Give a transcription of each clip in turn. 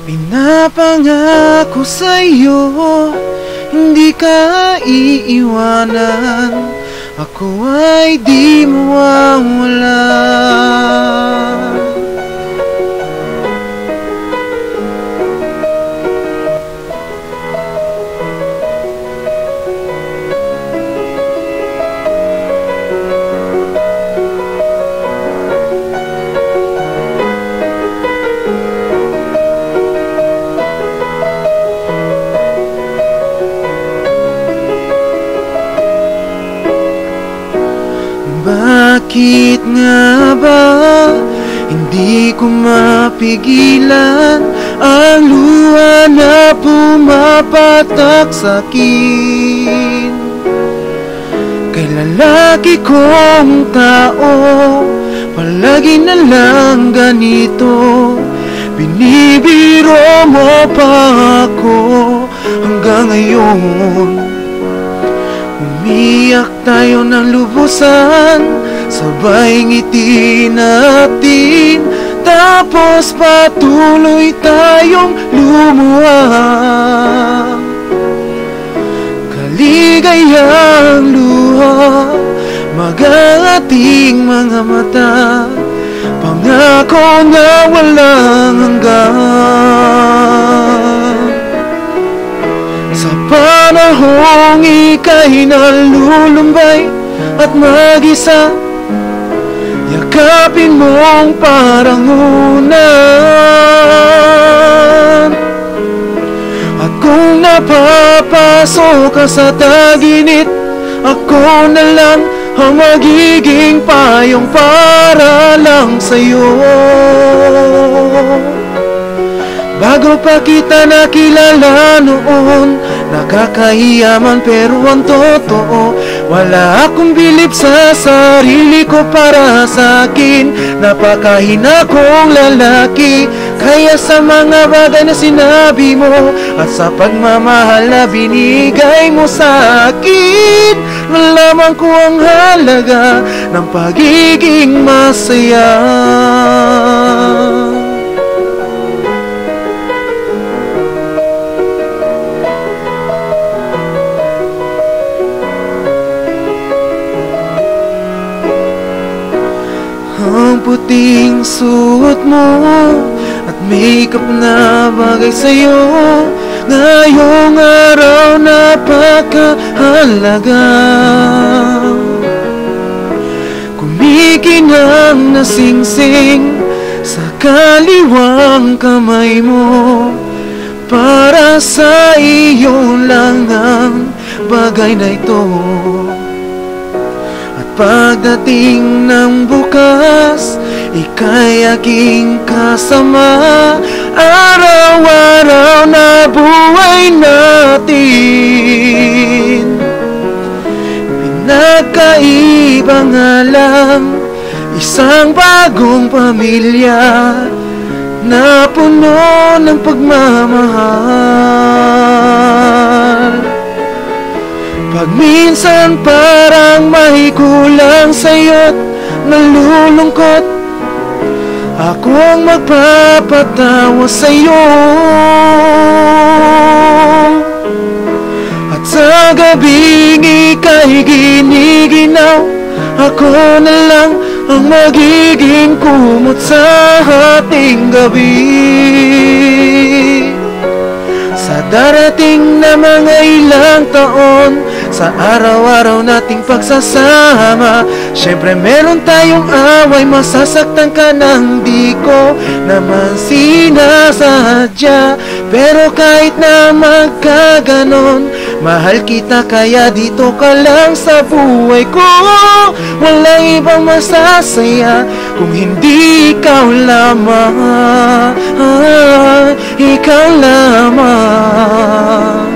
Pinapangako sa'yo, hindi ka iiwanan. Ako ay di mawawala. Bakit nga ba hindi ko mapigilan ang luha na pumapatak sa'kin? Kay lalaki kong tao, palagi na lang ganito. Binibiro mo pa ako hanggang ngayon. Umiyak tayo ng lubusan, sabay ngiti natin, tapos patuloy tayong lumuha. Kaligayang luha, mag-ating mga mata, pangako na walang hanggan. Sa panahong ika'y nalulumbay at mag-isa, yakapin mong parang unan. At kung napapasok ka sa taginit, ako na lang ang magiging payong para lang sa'yo. Bago pa kita nakilala noon, nakakahiya man pero ang totoo, wala akong bilib sa sarili ko para sa akin. Napakahina kong lalaki, kaya sa mga bagay na sinabi mo at sa pagmamahal na binigay mo sa akin, nalaman ko ang halaga ng pagiging masaya. Ang puting suot mo at makeup na bagay sa'yo, ngayong araw napakahalaga. Kumikinang na singsing sa kaliwang kamay mo, para sa iyo lang ang bagay na ito. Pagdating ng bukas, ika'y aking kasama, araw-araw na buhay natin. Pinagkaiba nga lang, isang bagong pamilya na puno ng pagmamahal. Pag minsan parang may kulang sa'yo't nalulungkot, ako ang magpapatawa sa'yo. At sa gabing ika'y giniginaw, ako na lang ang magiging kumot sa ating gabi. Sa darating na mga ilang taon, sa araw-araw nating pagsasama, syempre meron tayong away, masasaktan ka nang di ko naman sinasadya. Pero kahit na magkaganon, mahal kita kaya dito ka lang sa buhay ko. Walang ibang masasaya kung hindi ikaw lamang, ikaw lamang.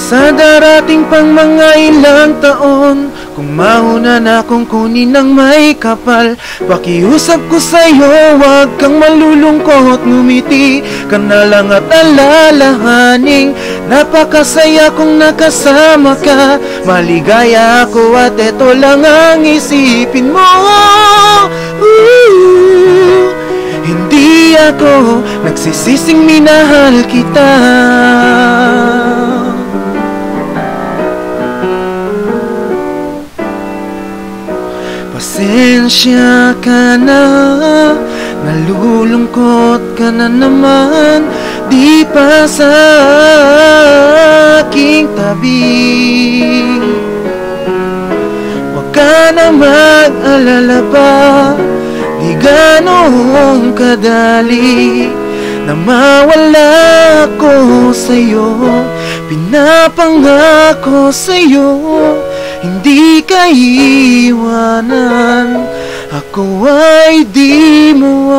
Sa darating pang mga ilang taon, Kung mauna na akong kunin ng may kapal, pakiusap ko sa'yo, huwag kang malulungkot. Ngumiti ka na lang at alalahaning napakasaya kong nakasama ka. Maligaya ako at eto lang ang isipin mo. Hindi ako nagsisising minahal kita. Pasensya ka na, nalulungkot ka na naman, di pa sa aking tabi. Huwag ka na mag-alala pa, di ganong kadali na mawala ko sa'yo. Pinapangako sa'yo, hindi ka iwanan, ako ay di mo